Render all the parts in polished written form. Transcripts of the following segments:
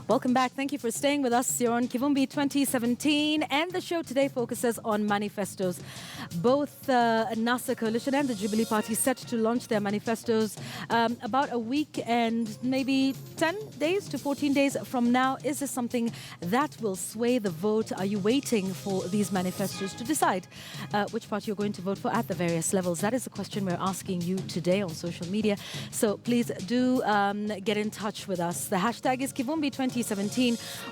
Welcome back. Thank you for staying with us. You're on Kivumbi 2017, and the show today focuses on manifestos. Both NASA Coalition and the Jubilee Party set to launch their manifestos about a week and maybe 10 days to 14 days from now. Is this something that will sway the vote? Are you waiting for these manifestos to decide which party you're going to vote for at the various levels? That is the question we're asking you today on social media. So please do get in touch with us. The hashtag is Kivumbi 2017.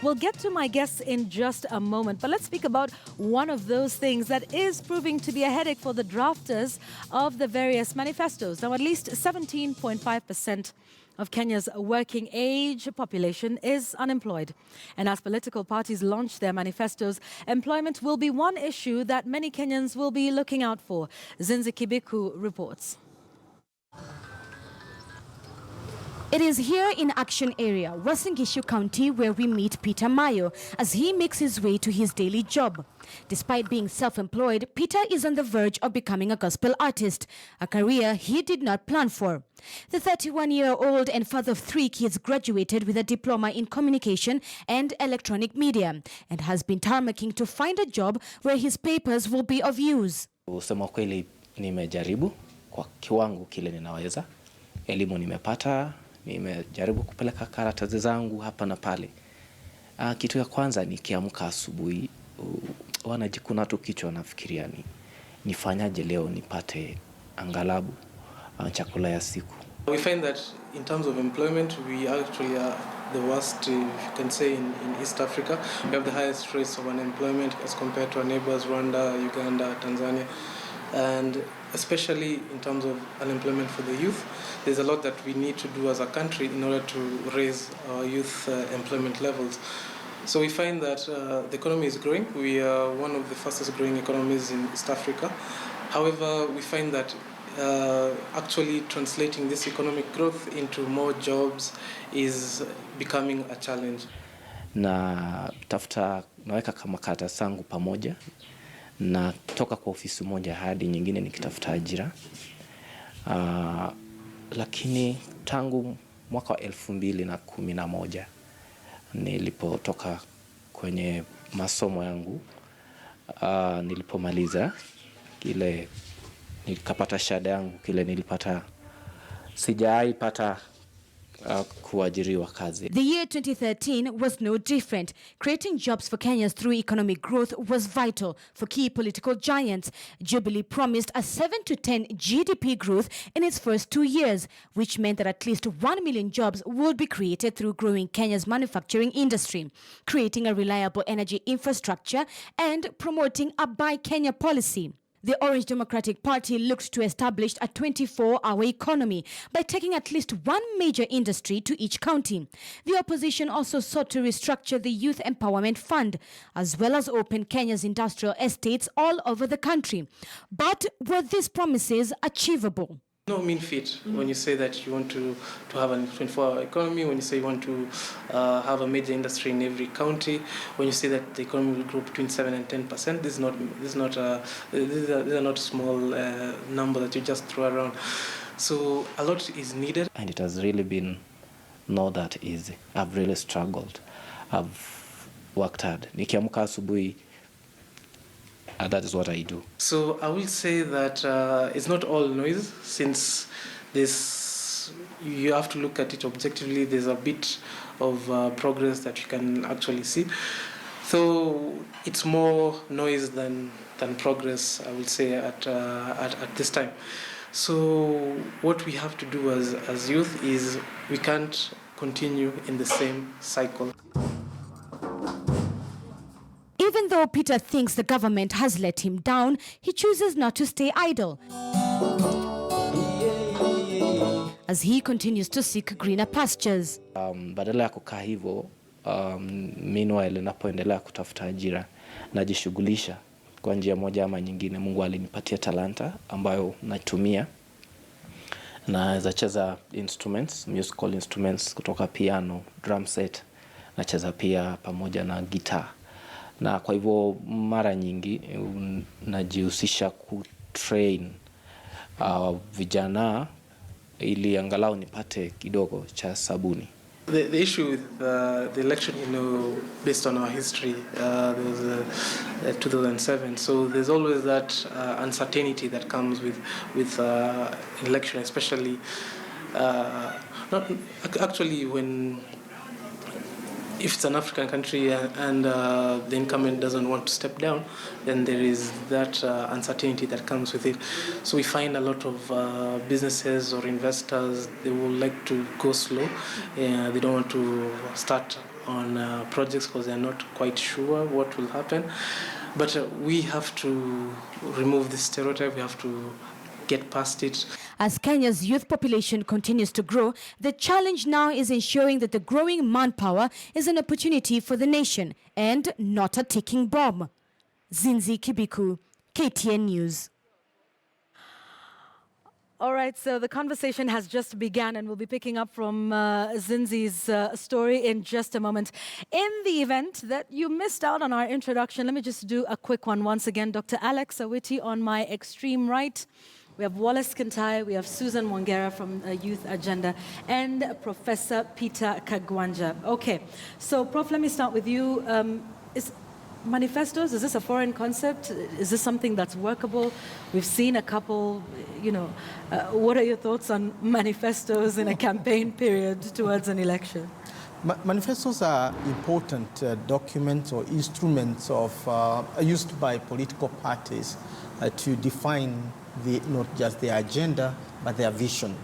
We'll get to my guests in just a moment, but let's speak about one of those things that is proving to be a headache for the drafters of the various manifestos. Now, at least 17.5% of Kenya's working age population is unemployed. And as political parties launch their manifestos, employment will be one issue that many Kenyans will be looking out for. Zinzi Kibiku reports. It is here in Action Area, Uasin Gishu County, where we meet Peter Mayo as he makes his way to his daily job. Despite being self-employed, Peter is on the verge of becoming a gospel artist, a career he did not plan for. The 31-year-old and father of 3 kids graduated with a diploma in communication and electronic media and has been tarmacking to find a job where his papers will be of use. Kusema kweli nimejaribu kwa kiwango kile ninaweza. Elimu nimepata, nimejaribu kupeleka karatasi zangu hapa na pale. Kitu ya kwanza nikiamka asubuhi, wanajikuna tu kichwa nafikiria nifanyaje leo nipate angalabu chakula ya siku. We find that in terms of employment, we actually are the worst, you can say, in East Africa. We have the highest rates of unemployment as compared to our neighbors, Rwanda, Uganda, Tanzania. And especially in terms of unemployment for the youth, there's a lot that we need to do as a country in order to raise our youth employment levels. So we find that the economy is growing. We are one of the fastest growing economies in East Africa. However, we find that actually translating this economic growth into more jobs is becoming a challenge. Na tafuta naweka kama karatasi zangu pamoja na toka kwa ofisi moja hadi nyingine nikitafuta ajira. Lakini tangu mwaka wa 2011 nilipotoka kwenye masomo yangu, nilipomaliza kile nikapata shahada yangu, kile nilipata sijaipata kuajiriwa kazi. The year 2013 was no different. Creating jobs for Kenyans through economic growth was vital for key political giants. Jubilee promised a 7 to 10 GDP growth in its first 2 years, which meant that at least 1 million jobs would be created through growing Kenya's manufacturing industry, creating a reliable energy infrastructure, and promoting a Buy Kenya policy. The Orange Democratic Party looked to establish a 24-hour economy by taking at least one major industry to each county. The opposition also sought to restructure the Youth Empowerment Fund, as well as open Kenya's industrial estates all over the country. But were these promises achievable? No mean feat when you say that you want to have a 24-hour economy, when you say you want to have a major industry in every county, when you say that the economy will grow between 7 and 10%. These are not small number that you just throw around. So a lot is needed. And it has really been not that easy. I've really struggled. I've worked hard. Nikiamka asubuhi, that is what I do. So I will say that it's not all noise, since you have to look at it objectively. There's a bit of progress that you can actually see. So it's more noise than progress, I will say, at this time. So what we have to do as youth is we can't continue in the same cycle. Even though Peter thinks the government has let him down, he chooses not to stay idle, as he continues to seek greener pastures. Badala ya kukaa hivyo, meanwhile napoendelea kutafuta ajira, najishughulisha kwa njia moja ama nyingine. Mungu alinipatia talanta ambayo natumia. Naweza cheza instruments, musical instruments, kutoka piano, drum set, nacheza pia pamoja na guitar. Na kwa hivyo mara nyingi najihusisha kutrain vijana ili angalau nipate kidogo cha sabuni. The issue with the election, based on our history, there was 2007. So there's always that uncertainty that comes with election, especially not actually when. If it's an African country and the incumbent doesn't want to step down, then there is that uncertainty that comes with it. So we find a lot of businesses or investors, they would like to go slow. They don't want to start on projects because they're not quite sure what will happen. But we have to remove this stereotype. We have to get past it. As Kenya's youth population continues to grow, the challenge now is ensuring that the growing manpower is an opportunity for the nation and not a ticking bomb. Zinzi Kibiku, KTN News. All right, so the conversation has just begun, and we'll be picking up from Zinzi's story in just a moment. In the event that you missed out on our introduction, let me just do a quick one once again. Dr. Alex Awiti on my extreme right. We have Wallace Kintai, we have Susan Mwangera from Youth Agenda, and Professor Peter Kagwanja. Okay, so Prof, let me start with you. Is manifestos, is this a foreign concept? Is this something that's workable? We've seen a couple, what are your thoughts on manifestos in a campaign period towards an election? Manifestos are important documents or instruments used by political parties to define not just their agenda, but their vision.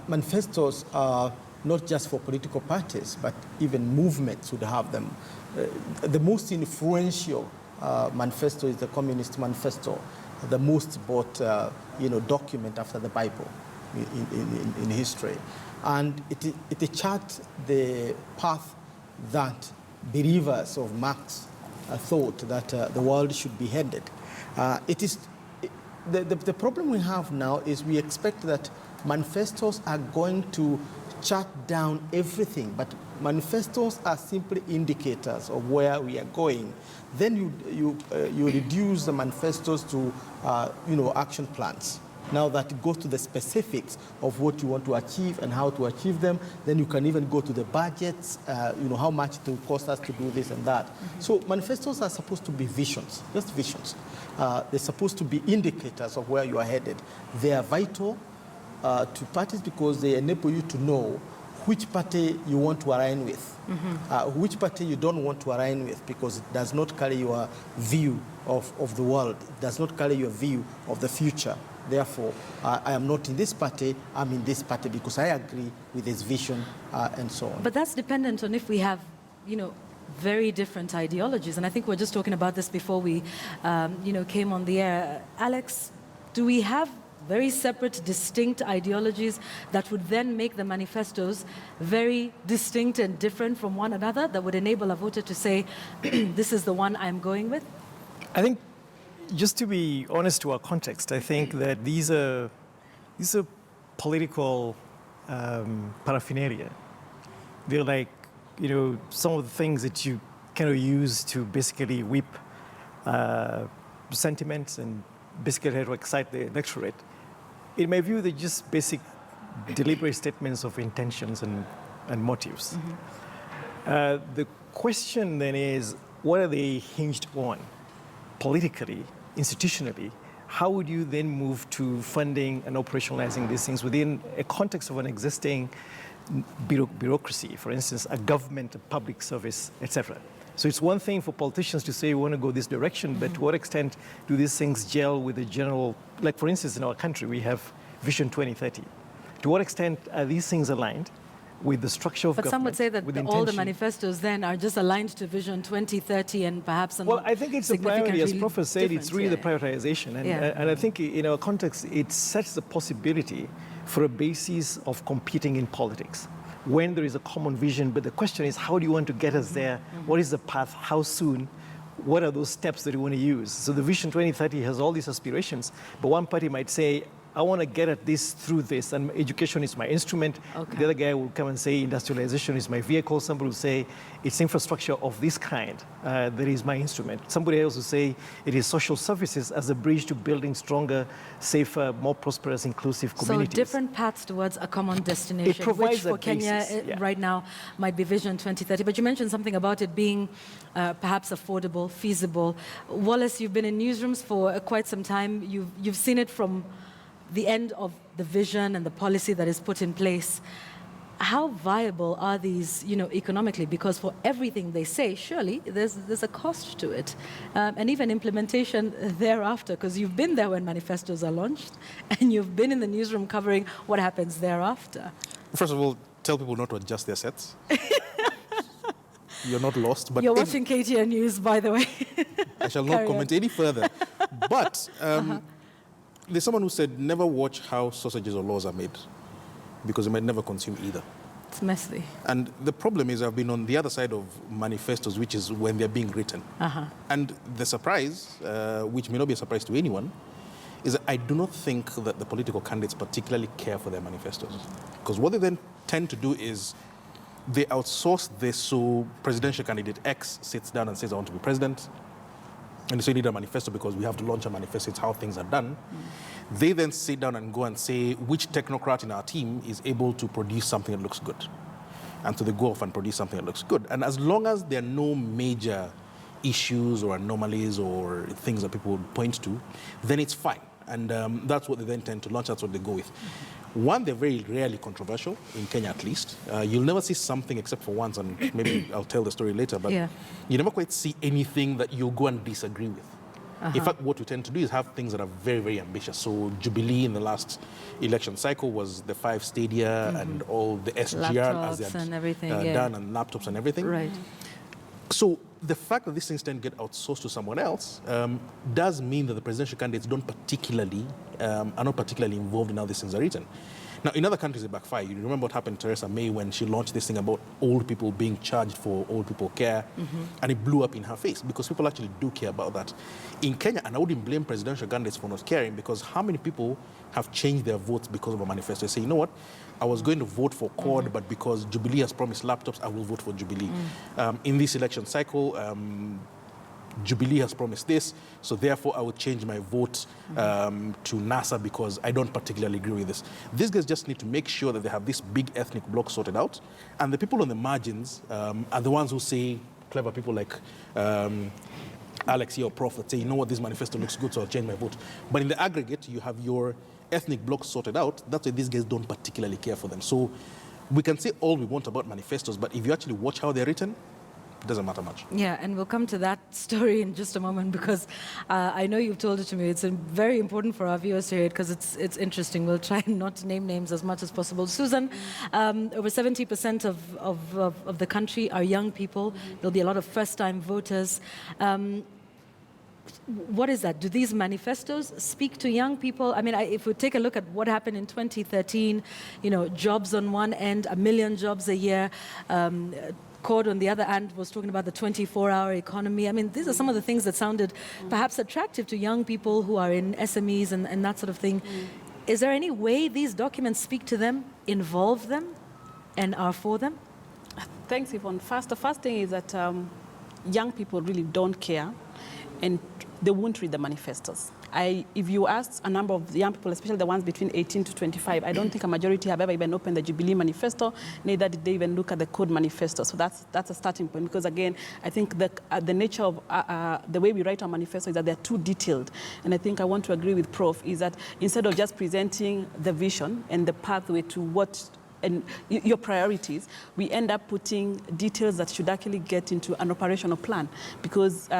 Manifestos are not just for political parties, but even movements would have them. The most influential manifesto is the Communist Manifesto, the most bought document after the Bible in history. And it charts the path that believers of Marx thought that the world should be headed. The problem we have now is we expect that manifestos are going to chart down everything, but manifestos are simply indicators of where we are going. Then you reduce the manifestos to action plans. Now that it goes to the specifics of what you want to achieve and how to achieve them, then you can even go to the budgets, how much it will cost us to do this and that. Mm-hmm. So manifestos are supposed to be visions, just visions. They're supposed to be indicators of where you are headed. They are vital to parties because they enable you to know which party you want to align with, which party you don't want to align with because it does not carry your view of the world. It does not carry your view of the future. Therefore, I am not in this party, I'm in this party because I agree with this vision and so on. But that's dependent on if we have, very different ideologies. And I think we were just talking about this before we, came on the air. Alex, do we have very separate, distinct ideologies that would then make the manifestos very distinct and different from one another, that would enable a voter to say, this is the one I'm going with? I think, just to be honest to our context, I think that these are political paraphernalia. They're like, some of the things that you kind of use to basically whip sentiments and basically to excite the electorate. In my view, they're just basic deliberate statements of intentions and motives. Mm-hmm. The question then is, what are they hinged on? Politically, institutionally, how would you then move to funding and operationalizing these things within a context of an existing bureaucracy, for instance, a government, a public service, etc.? So it's one thing for politicians to say we want to go this direction, but to what extent do these things gel with the general, like for instance in our country we have Vision 2030. To what extent are these things aligned with the structure of government? But some would say that all the manifestos then are just aligned to Vision 2030 and perhaps some. Well, I think it's the priority, as Prof said, it's really the prioritization. And I think in our context, it sets the possibility for a basis of competing in politics when there is a common vision. But the question is, how do you want to get us there? Mm-hmm. What is the path? How soon? What are those steps that you want to use? So the Vision 2030 has all these aspirations, but one party might say, I want to get at this through this, and education is my instrument. Okay. The other guy will come and say industrialization is my vehicle. Somebody will say it's infrastructure of this kind that is my instrument. Somebody else will say it is social services as a bridge to building stronger, safer, more prosperous, inclusive communities. So different paths towards a common destination, It provides which for that Kenya basis, right now might be Vision 2030. But you mentioned something about it being perhaps affordable, feasible. Wallace, you've been in newsrooms for quite some time. You've seen it from the end of the vision and the policy that is put in place. How viable are these, economically? Because for everything they say, surely there's a cost to it, and even implementation thereafter. Because you've been there when manifestos are launched, and you've been in the newsroom covering what happens thereafter. First of all, tell people not to adjust their sets. You're not lost. But you're watching KTN News, by the way. I shall not comment any further. But there's someone who said, never watch how sausages or laws are made, because you might never consume either. It's messy. And the problem is I've been on the other side of manifestos, which is when they're being written. And the surprise, which may not be a surprise to anyone, is that I do not think that the political candidates particularly care for their manifestos. Because what they then tend to do is they outsource this, so presidential candidate X sits down and says, I want to be president. And so you need a manifesto because we have to launch a manifesto. It's how things are done. They then sit down and go and say which technocrat in our team is able to produce something that looks good. And so they go off and produce something that looks good. And as long as there are no major issues or anomalies or things that people would point to, then it's fine. And that's what they then tend to launch. That's what they go with. One, they're very rarely controversial, in Kenya at least. You'll never see something except for once, and maybe I'll tell the story later, but you never quite see anything that you'll go and disagree with. In fact, what we tend to do is have things that are very, very ambitious. So Jubilee in the last election cycle was the 5 stadia and all the SGR as they had and everything, done, and laptops and everything. Right. So the fact that these things tend to get outsourced to someone else does mean that the presidential candidates are not particularly involved in how these things are written. Now, in other countries, it backfired. You remember what happened to Theresa May when she launched this thing about old people being charged for old people care, and it blew up in her face because people actually do care about that. In Kenya, and I wouldn't blame presidential candidates for not caring, because how many people have changed their votes because of a manifesto? They say, you know what, I was going to vote for CORD, but because Jubilee has promised laptops, I will vote for Jubilee. In this election cycle, Jubilee has promised this, so therefore I would change my vote to NASA because I don't particularly agree with this. These guys just need to make sure that they have this big ethnic bloc sorted out, and the people on the margins are the ones who say, clever people like Alex here or Prof that say, you know what, this manifesto looks good, so I'll change my vote. But in the aggregate, you have your ethnic bloc sorted out. That's why these guys don't particularly care for them. So we can say all we want about manifestos, but if you actually watch how they're written, it doesn't matter much. Yeah, and we'll come to that story in just a moment, because I know you've told it to me. It's very important for our viewers to hear it because it's interesting. We'll try not to name names as much as possible. Susan, over 70% of the country are young people. There'll be a lot of first-time voters. What is that? Do these manifestos speak to young people? I mean, if we take a look at what happened in 2013, jobs on one end, 1 million jobs a year. CORD, on the other hand, was talking about the 24-hour economy. I mean, these are some of the things that sounded perhaps attractive to young people who are in SMEs and that sort of thing. Is there any way these documents speak to them, involve them, and are for them? Thanks, Yvonne. The first thing is that young people really don't care, and they won't read the manifestos. If you ask a number of young people, especially the ones between 18 to 25, I don't think a majority have ever even opened the Jubilee manifesto, neither did they even look at the CORD manifesto. So that's a starting point, because again, I think the nature of the way we write our manifesto is that they're too detailed. And I think I want to agree with Prof, is that instead of just presenting the vision and the pathway to what and your priorities, we end up putting details that should actually get into an operational plan, because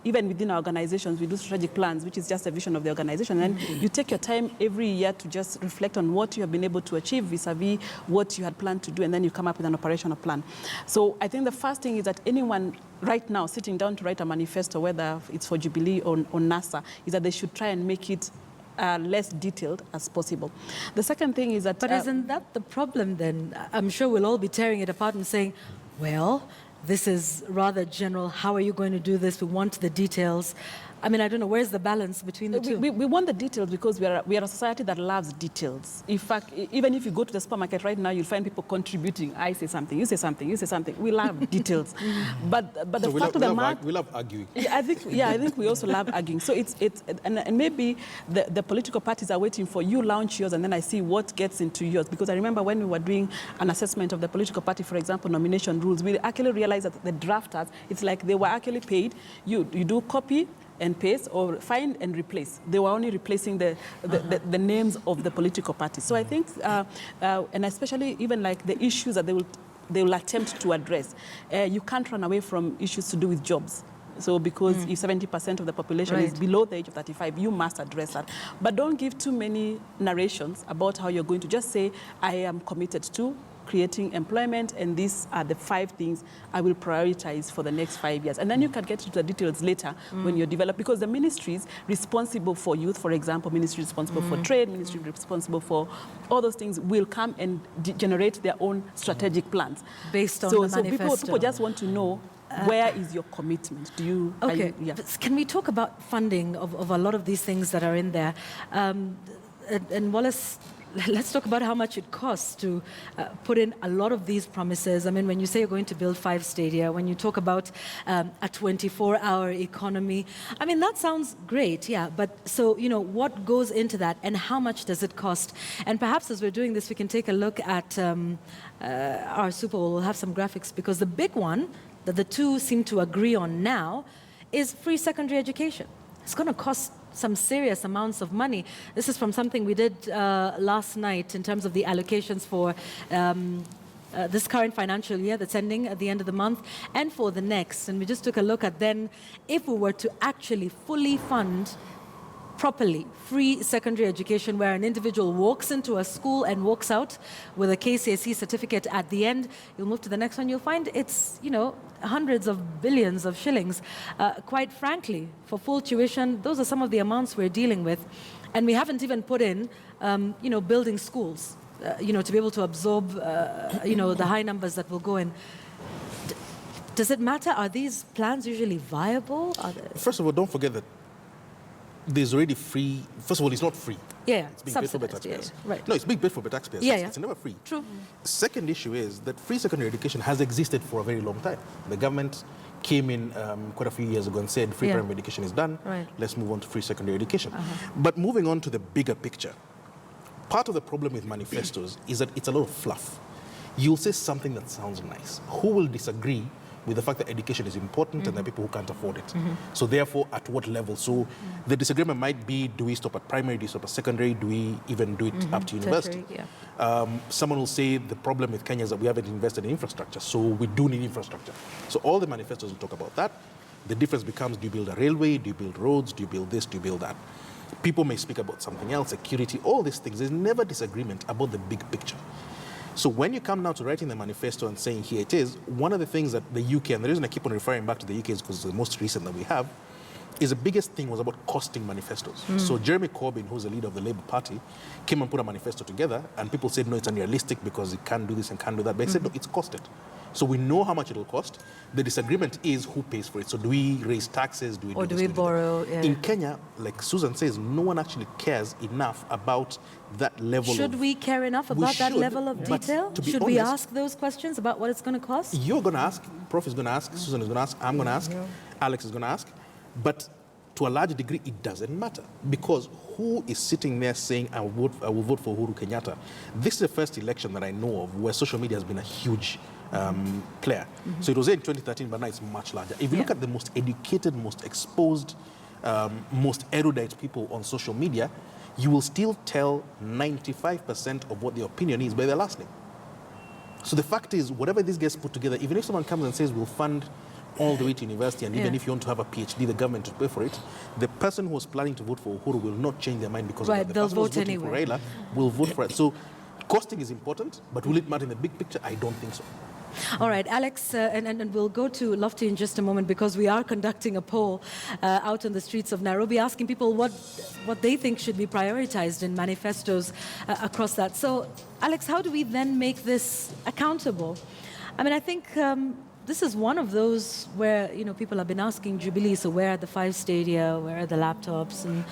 even within our organizations, we do strategic plans, which is just a vision of the organization. And you take your time every year to just reflect on what you have been able to achieve vis-a-vis what you had planned to do, and then you come up with an operational plan. So I think the first thing is that anyone right now sitting down to write a manifesto, whether it's for Jubilee or NASA, is that they should try and make it less detailed as possible. The second thing is that... But isn't that the problem then? I'm sure we'll all be tearing it apart and saying, well, this is rather general. How are you going to do this? We want the details. I mean, I don't know, where's the balance between the two? We want the details because we are a society that loves details. In fact, even if you go to the supermarket right now, you'll find people contributing. I say something, you say something, you say something. We love details. But the fact of the matter... We love arguing. I think we also love arguing. So and maybe the political parties are waiting for you launch yours and then I see what gets into yours. Because I remember when we were doing an assessment of the political party, for example, nomination rules, we actually realized that the drafters, it's like they were actually paid. You do copy and paste or find and replace. They were only replacing the names of the political parties. So I think, and especially even like the issues that they will attempt to address, you can't run away from issues to do with jobs. So because if 70% of the population is below the age of 35, you must address that. But don't give too many narrations about how you're going to just say, I am committed to creating employment, and these are the 5 things I will prioritize for the next 5 years. And then you can get into the details later when you're developed, because the ministries responsible for youth, for example, ministry responsible for trade, ministry responsible for all those things, will come and generate their own strategic plans. Based on the manifesto. So people just want to know, where is your commitment? Do you... Okay, can we talk about funding of a lot of these things that are in there? And Wallace, let's talk about how much it costs to put in a lot of these promises. I mean, when you say you're going to build 5 stadia, when you talk about a 24-hour economy, I mean, that sounds great, yeah. But so, you know, what goes into that and how much does it cost? And perhaps as we're doing this, we can take a look at our Super Bowl. We'll have some graphics, because the big one that the two seem to agree on now is free secondary education. It's going to cost some serious amounts of money. This is from something we did last night in terms of the allocations for this current financial year that's ending at the end of the month and for the next. And we just took a look at then if we were to actually fully fund properly free secondary education, where an individual walks into a school and walks out with a KCSE certificate at the end. You'll move to the next one, you'll find it's, you know, hundreds of billions of shillings. Quite frankly, for full tuition, those are some of the amounts we're dealing with. And we haven't even put in, you know, building schools, you know, to be able to absorb, you know, the high numbers that will go in. Does it matter? Are these plans usually viable? First of all, don't forget that there's already free. First of all, it's not free. Yeah, it's being paid for by taxpayers. Yeah, right. No, it's being paid for by taxpayers. Yeah, It's never free. True. Second issue is that free secondary education has existed for a very long time. The government came in quite a few years ago and said free primary education is done. Right. Let's move on to free secondary education. But moving on to the bigger picture, part of the problem with manifestos is that it's a lot of fluff. You'll say something that sounds nice. Who will disagree with the fact that education is important and there are people who can't afford it? So therefore, at what level? So the disagreement might be, do we stop at primary, do we stop at secondary, do we even do it up to university? Someone will say the problem with Kenya is that we haven't invested in infrastructure, so we do need infrastructure. So all the manifestos will talk about that. The difference becomes, do you build a railway, do you build roads, do you build this, do you build that? People may speak about something else, security, all these things. There's never disagreement about the big picture. So when you come now to writing the manifesto and saying, here it is, one of the things that the UK, and the reason I keep on referring back to the UK is because it's the most recent that we have, is the biggest thing was about costing manifestos. So Jeremy Corbyn, who's the leader of the Labour Party, came and put a manifesto together, and people said, no, it's unrealistic because it can't do this and can't do that. But he said, no, it's costed. So we know how much it will cost. The disagreement is who pays for it. So do we raise taxes? Do we or do we borrow? Yeah. In Kenya, like Susan says, no one actually cares enough about that level. Should we care enough about that level of detail? Should we ask those questions about what it's going to cost? You're going to ask, Prof is going to ask, Susan is going to ask, I'm going to ask, Alex is going to ask. But to a large degree, it doesn't matter, because who is sitting there saying, I will vote for Uhuru Kenyatta? This is the first election that I know of where social media has been a huge player. So it was in 2013, but now it's much larger. If you look at the most educated, most exposed, most erudite people on social media, you will still tell 95% of what their opinion is by their last name. So the fact is, whatever this gets put together, even if someone comes and says we'll fund all the way to university, and even if you want to have a PhD, the government will pay for it, the person who was planning to vote for Uhuru will not change their mind because of that. The they'll person who's vote voting anyway. for Raila will vote for it. So costing is important, but will it matter in the big picture? I don't think so. All right, Alex, and we'll go to Lofty in just a moment, because we are conducting a poll out on the streets of Nairobi, asking people what they think should be prioritized in manifestos across that. So, Alex, how do we then make this accountable? I mean, I think this is one of those where, people have been asking Jubilee, so where are the 5 stadia, where are the laptops, and,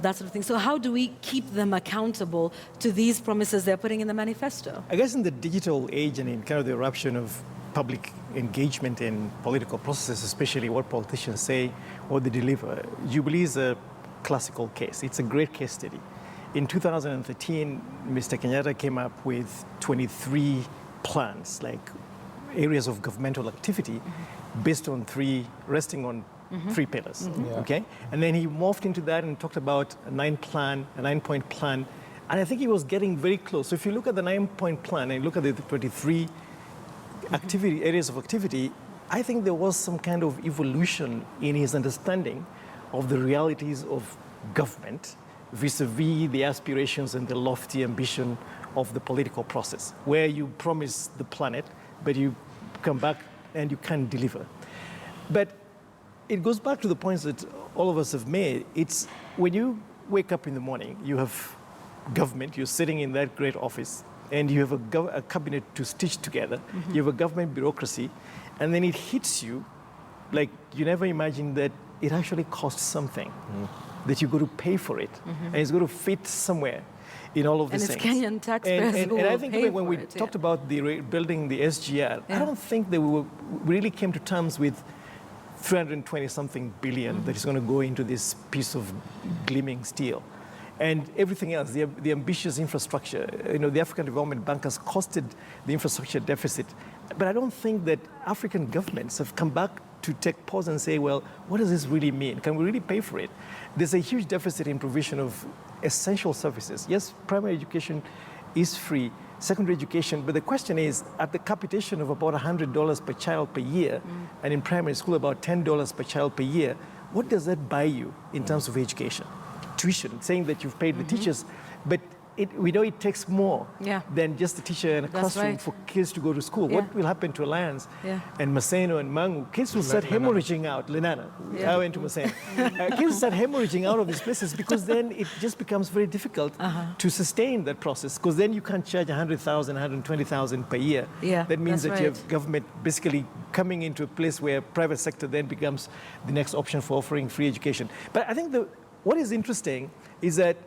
that sort of thing. So how do we keep them accountable to these promises they're putting in the manifesto? I guess in the digital age and in kind of the eruption of public engagement in political processes, especially what politicians say, what they deliver, Jubilee is a classical case. It's a great case study. In 2013, Mr. Kenyatta came up with 23 plans, like areas of governmental activity, based on resting on 3 pillars, okay? And then he morphed into that and talked about a 9-point plan, and I think he was getting very close. So if you look at the 9-point plan and look at the 23 areas of activity, I think there was some kind of evolution in his understanding of the realities of government vis-a-vis the aspirations and the lofty ambition of the political process, where you promise the planet, but you come back and you can't deliver. But it goes back to the points that all of us have made. It's when you wake up in the morning, you have government, you're sitting in that great office, and you have a cabinet to stitch together. You have a government bureaucracy, and then it hits you like you never imagined that it actually costs something, that you got to pay for it, and it's got to fit somewhere in all of these things. And it's Kenyan taxpayers who and I will think pay when we for it, talked about building the SGR, I don't think that we really came to terms with 320-something billion that is going to go into this piece of gleaming steel. And everything else, the ambitious infrastructure, the African Development Bank has costed the infrastructure deficit. But I don't think that African governments have come back to take pause and say, well, what does this really mean? Can we really pay for it? There's a huge deficit in provision of essential services. Yes, primary education is free, secondary education, but the question is, at the capitation of about $100 per child per year, and in primary school about $10 per child per year, what does that buy you in terms of education? Tuition, saying that you've paid the teachers, but we know it takes more than just a teacher in a classroom for kids to go to school. What will happen to Alliance and Maseno and Mangu? Kids will start hemorrhaging out. Lenana, I went to Maseno. Kids start hemorrhaging out of these places because then it just becomes very difficult to sustain that process, because then you can't charge 100,000, 120,000 per year. That means that you have government basically coming into a place where private sector then becomes the next option for offering free education. But I think what is interesting is that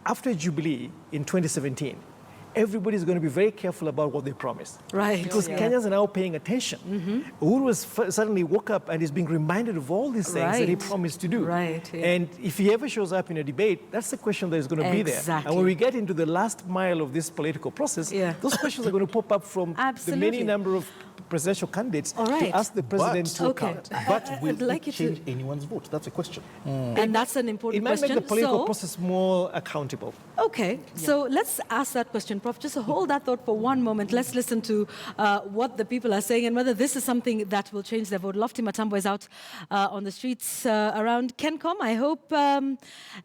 after Jubilee in 2017, everybody's going to be very careful about what they promise. Right. Because Kenyans are now paying attention. Uhuru suddenly woke up and is being reminded of all these things that he promised to do. Right. And if he ever shows up in a debate, that's the question that is going to be there. And when we get into the last mile of this political process, those questions are going to pop up from the many number of presidential candidates to ask the president to account. But will it change anyone's vote? That's a question. And that's an important question. It might make the political process more accountable. Okay, so let's ask that question, Prof. Just hold that thought for one moment. Let's listen to what the people are saying and whether this is something that will change their vote. Lofty Matambo is out on the streets around Kencom. I hope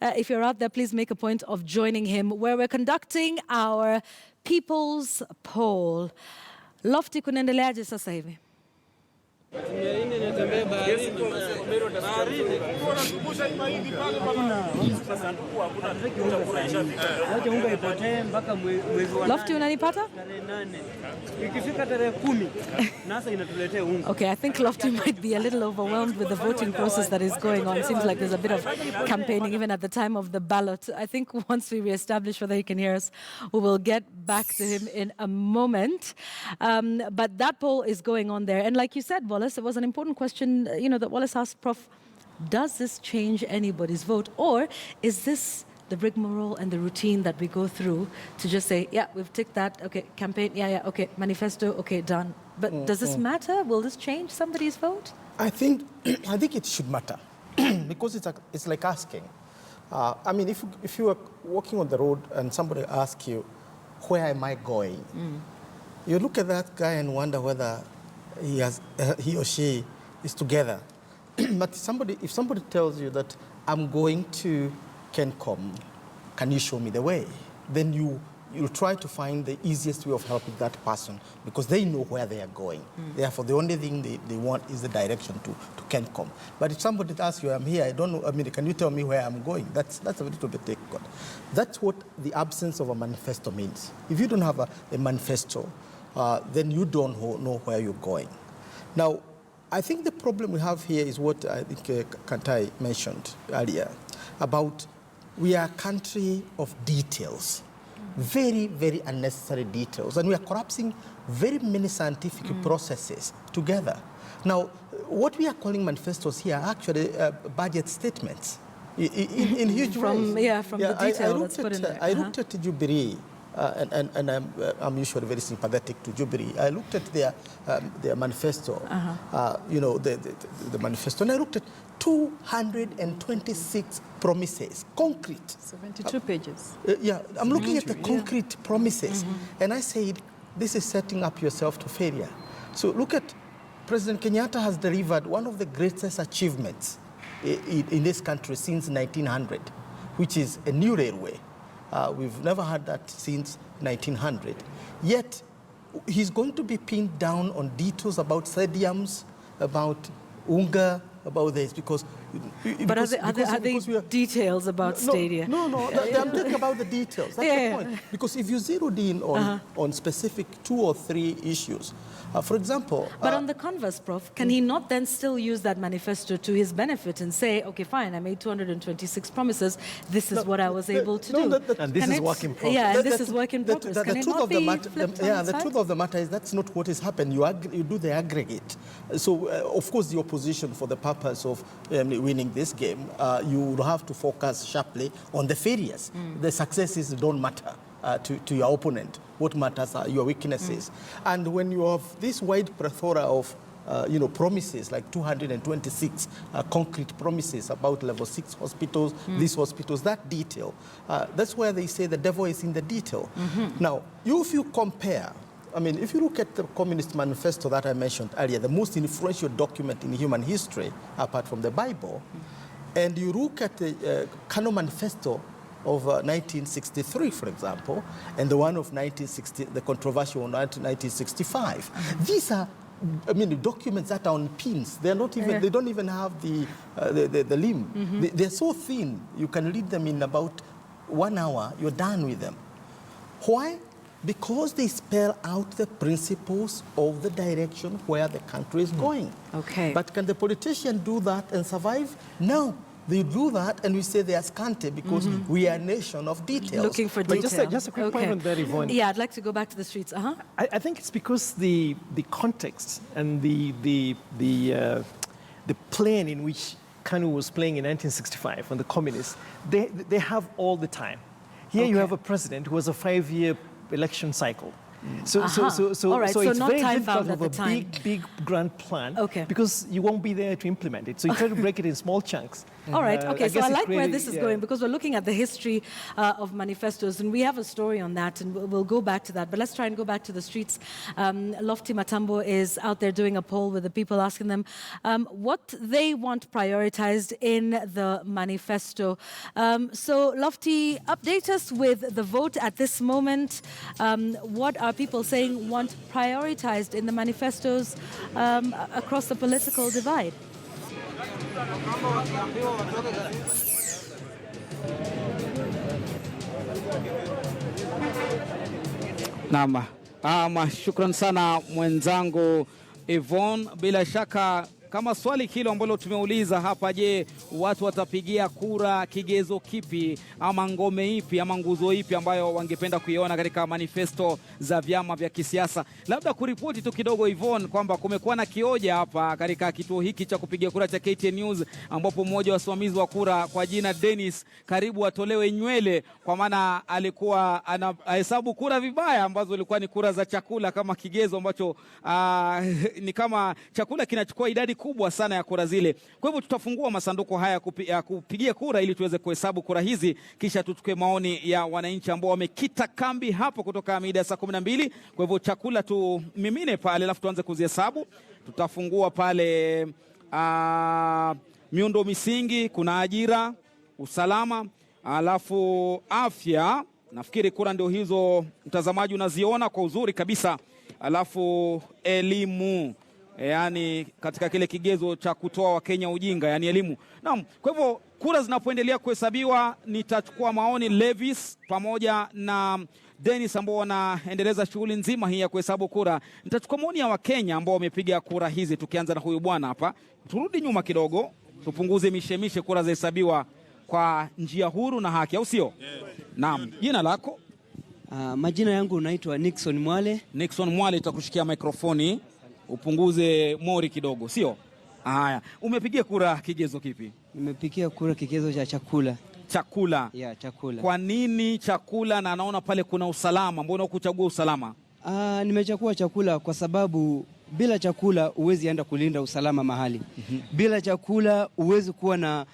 if you're out there, please make a point of joining him, where we're conducting our People's Poll. Lofty, kunaendeleaje sasa hivi? Lofty, unanipata? Okay, I think Lofty might be a little overwhelmed with the voting process that is going on. It seems like there's a bit of campaigning even at the time of the ballot. I think once we reestablish whether he can hear us, we will get back to him in a moment. But that poll is going on there. And like you said, Wallace, it was an important question, that Wallace asked, Prof, does this change anybody's vote? Or is this the rigmarole and the routine that we go through to just say, yeah, we've ticked that, okay, campaign, okay, manifesto, okay, done. But does this matter? Will this change somebody's vote? I think it should matter because it's like asking. I mean, if you are walking on the road and somebody asks you, where am I going? You look at that guy and wonder whether he or she is together. But if somebody tells you that I'm going to Kencom, can you show me the way? Then you'll try to find the easiest way of helping that person because they know where they are going. Therefore, the only thing they want is the direction to Kencom. But if somebody asks you, I'm here, I don't know, I mean, can you tell me where I'm going? That's a little bit difficult. That's what the absence of a manifesto means. If you don't have a manifesto, then you don't know where you're going. Now, I think the problem we have here is what I think Kantai mentioned earlier, about we are a country of details, very, very unnecessary details, and we are collapsing very many scientific processes together. Now, what we are calling manifestos here are actually budget statements in huge ways. Yeah, from the detail that's put in there. I looked at Jubilee, and I'm usually very sympathetic to Jubilee. I looked at their manifesto, you know, the manifesto, and I looked at 226 promises, concrete. 72 pages. Yeah, I'm looking at the concrete promises, and I said, this is setting up yourself to failure. So look at President Kenyatta has delivered one of the greatest achievements in this country since 1900, which is a new railway. We've never had that since 1900. Yet, he's going to be pinned down on details about stadiums, about Unga, about this, because... But are there details about stadium? No, I'm talking about the details. That's the point. Because if you zeroed in on specific 2 or 3 issues, for example... But on the converse, Prof, can he not then still use that manifesto to his benefit and say, okay, fine, I made 226 promises, this is what I was able to do. And this is work in progress. Yeah, and this is work in progress. Can it not be flipped on its the truth of the matter is that's not what has happened. You do the aggregate. So, of course, the opposition, for the purpose of winning this game, you will have to focus sharply on the failures. The successes don't matter to your opponent. What matters are your weaknesses. And when you have this wide plethora of promises, like 226 concrete promises about level 6 hospitals, these hospitals, that detail, that's where they say the devil is in the detail. Now, if you compare, I mean, if you look at the Communist Manifesto that I mentioned earlier, the most influential document in human history, apart from the Bible, and you look at the Kano Manifesto of 1963, for example, and the one of 1960, the controversial one, 1965. These are, I mean, documents that are on pins. They're not even. They don't even have the limb. They're so thin. You can read them in about 1 hour. You're done with them. Why? Because they spell out the principles of the direction where the country is going. Okay. But can the politician do that and survive? No. They do that, and we say they are scanty because we are a nation of details. Looking for detail. But just a quick point on that, Yvonne. Yeah, I'd like to go back to the streets. I think it's because the context and the plane in which Kanu was playing in 1965 on the communists, they have all the time. Here you have a president who has a 5-year election cycle. So it's very difficult to have a big grand plan because you won't be there to implement it. So you try to break it in small chunks. All right, okay, so I like where this is going because we're looking at the history of manifestos, and we have a story on that, and we'll go back to that. But let's try and go back to the streets. Lofty Matambo is out there doing a poll with the people, asking them what they want prioritized in the manifesto. So, Lofty, update us with the vote at this moment. What are people saying want prioritized in the manifestos across the political divide? Naam, shukran sana mwenzangu Yvonne. Bila shaka kama swali hilo ambalo tumeuliza hapa, je, watu watapigia kura kigezo kipi ama ngome ipi ama nguzo ipi ambayo wangependa kuiona katika manifesto za vyama vya kisiasa? Labda kuripoti tu kidogo Yvonne kwamba kumekuwa na kioja hapa katika kituo hiki cha kupigia kura cha KTN News, ambapo mmoja wa wasimamizi wa kura kwa jina Dennis karibu atolewe nywele kwa maana alikuwa anahesabu kura vibaya ambazo ilikuwa ni kura za chakula kama kigezo ambacho ni kama chakula kinachukua idadi kubwa sana ya kura zile. Kwa hivyo tutafungua masanduku haya ya kupigia kura ili tuweze kuhesabu kura hizi, kisha tuchukue maoni ya wananchi ambao wamekita kambi hapo kutoka mida saa 12. Kwa hivyo chakula tumimine pale alafu tuanze kuzihesabu. Tutafungua pale miundo misingi, kuna ajira, usalama, alafu afya. Nafikiri kura ndio hizo mtazamaji unaziona kwa uzuri kabisa. Alafu elimu, yani katika kile kigezo cha kutoa Wakenya ujinga, yani elimu. Naam, kwa hivyo kura zinapoendelea kuhesabiwa nitachukua maoni Levis pamoja na Dennis ambao wanaendeleza shughuli nzima hii ya kuhesabu kura. Nitachukua maoni ya Wakenya ambao wamepiga kura hizi, tukianza na huyu bwana hapa. Turudi nyuma kidogo, tupunguze mishemishe, kura zahesabiwa kwa njia huru na haki, au sio? Naam, jina lako? Majina yangu naitwa Nixon Mwale. Nixon Mwale, tutakushikia mikrofoni upunguze mori kidogo, sio? Haya, umepigia kura kigezo kipi? Nimepigia kura kigezo cha chakula. Chakula? Yeah, chakula. Kwa nini chakula, na naona pale kuna usalama? Mbona hukuchagua usalama? Nimechagua chakula kwa sababu bila chakula huwezi enda kulinda usalama mahali. Bila chakula huwezi kuwa na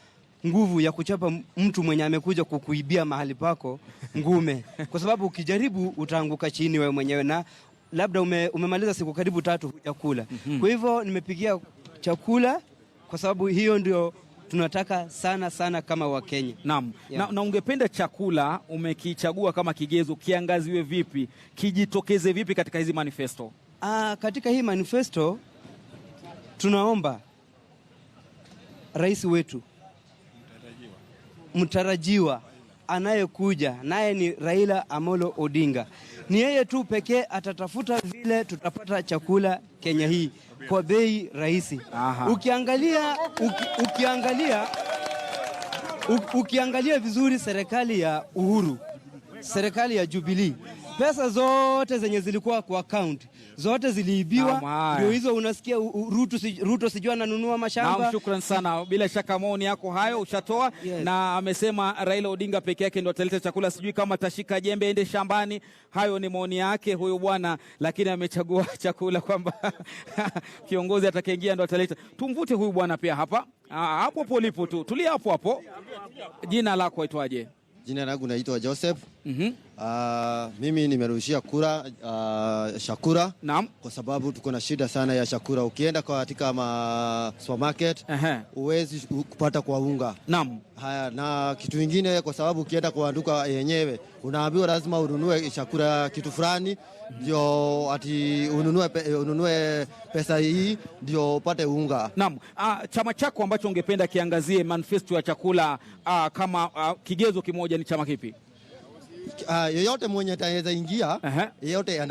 nguvu ya kuchapa mtu mwenye amekuja kukuibia mahali pako ngume. Kwa sababu ukijaribu utaanguka chini wewe mwenyewe, na labda umemaliza siku karibu 3 hujakula. Kwa hivyo nimepigia chakula kwa sababu hiyo ndio tunataka sana sana kama Wakenya. Naam. Yeah. Na ungependa chakula umekichagua kama kigezo kiangaziwe vipi, kijitokeze vipi katika hizi manifesto? Katika hii manifesto tunaomba rais wetu mtarajiwa anayekuja, naye ni Raila Amolo Odinga. Ni yeye tu pekee atatafuta vile tutapata chakula Kenya hii kwa bei rahisi. Ukiangalia vizuri serikali ya Uhuru, serikali ya Jubilee, pesa zote zenye zilikuwa kwa account zote ziliibiwa. Ndio hizo unasikia Ruto sijua ananunua mashamba. Naam, shukrani sana. Bila shaka maoni yako hayo ushatoa. Yes. Na amesema Raila Odinga peke yake ndio ataleta chakula, sijui kama atashika jembe ende shambani. Hayo ni maoni yake huyo bwana, lakini amechagua chakula kwamba kiongozi atakayeingia ndio ataleta. Tumvute huyu bwana pia hapa. Hapo polipo tu. Tulia hapo hapo. Jina lako aitwaje? Jina langu naitwa Joseph. Mimi nimerushia kura chakula. Naam. Kwa sababu tuko na shida sana ya chakula. Ukienda katika supermarket huwezi kupata kwa unga. Naam. Haya, na kitu kingine, kwa sababu ukienda kwa duka yenyewe unaambiwa lazima ununue chakula kitu fulani ndio ati ununue pesa hii ndio upate unga. Naam. Chama chako ambacho ungependa kiangazie manifesto ya chakula kama kigezo kimoja ni chama kipi? Yoyote mwenye ataweza ingia, yoyote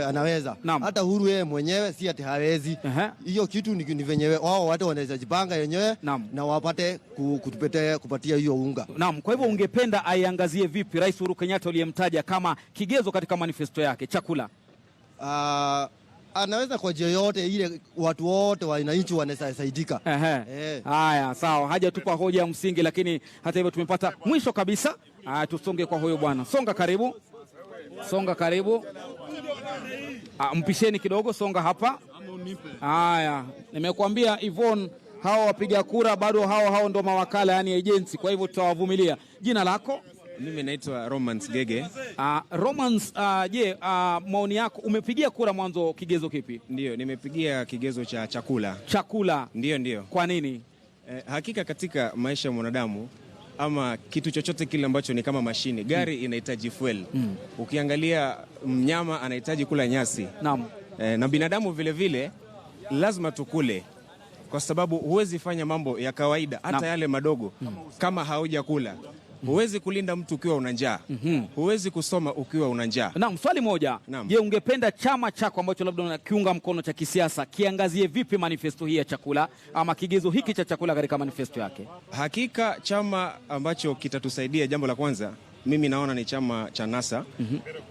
anaweza. Hata Uhuru yeye mwenyewe si ati hawezi. Hiyo kitu ni venyewe wao watu wanaweza jipanga yenyewe na wapate kupatia hiyo unga. Naam, kwa hivyo ungependa aiangazie vipi Rais Uhuru Kenyatta uliyemtaja kama kigezo katika manifesto yake chakula? Anaweza kwa njia yote ile watu wote wananchi wanasaidika. Haya, sawa. Hajatupa hoja ya msingi, lakini hata hivyo tumepata mwisho kabisa. Tusonge kwa huyo bwana. Songa karibu. Songa karibu. Mpisheni kidogo, songa hapa. Haya, nimekuambia Yvonne, hao wapiga kura bado hao ndo mawakala, yani agency, kwa hivyo tutawavumilia. Jina lako? Mimi naitwa Romance Gege. Romance, maoni yako, umepigia kura mwanzo kigezo kipi? Ndio, nimepigia kigezo cha chakula. Chakula? Ndio. Kwa nini? Hakika katika maisha ya mwanadamu ama kitu chochote kile ambacho ni kama mashine, gari inahitaji fuel. Ukiangalia mnyama anahitaji kula nyasi. Naam. Na binadamu vile vile lazima tukule, kwa sababu huwezi fanya mambo ya kawaida hata yale madogo kama haujakula. Huwezi kulinda mtu ukiwa una njaa. Huwezi kusoma ukiwa una njaa. Naam, swali moja. Je, ungependa chama chako ambacho labda unakiunga mkono cha kisiasa kiangazie vipi manifesto hii ya chakula ama kigezo hiki cha chakula katika manifesto yake? Hakika chama ambacho kitatusaidia, jambo la kwanza mimi naona ni chama cha NASA.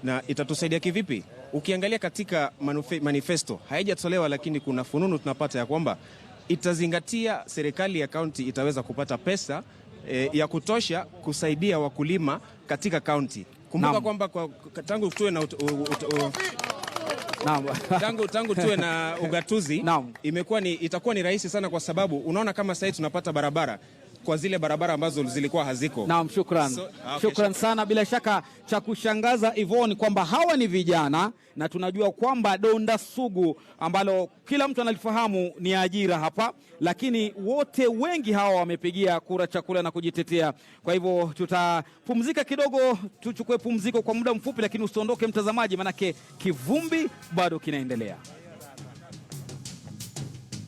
Na itatusaidia kivipi? Ukiangalia katika manifesto haijatolewa, lakini kuna fununu tunapata ya kwamba itazingatia serikali ya kaunti itaweza kupata pesa ya kutosha kusaidia wakulima katika kaunti. Kumbuka kwamba tangu tuwe na tangu tuwe na ugatuzi itakuwa ni rahisi sana, kwa sababu unaona kama sasa tunapata barabara kwa zile barabara ambazo zilikuwa haziko. Naam, shukran. Shukran sana. Bila shaka cha kushangaza Yvonne kwamba hawa ni vijana, na tunajua kwamba donda sugu ambalo kila mtu analifahamu ni ajira hapa, lakini wote wengi hawa wamepigia kura chakula na kujitetea. Kwa hivyo tutapumzika kidogo, tuchukue pumziko kwa muda mfupi, lakini usiondoke mtazamaji, manake kivumbi bado kinaendelea.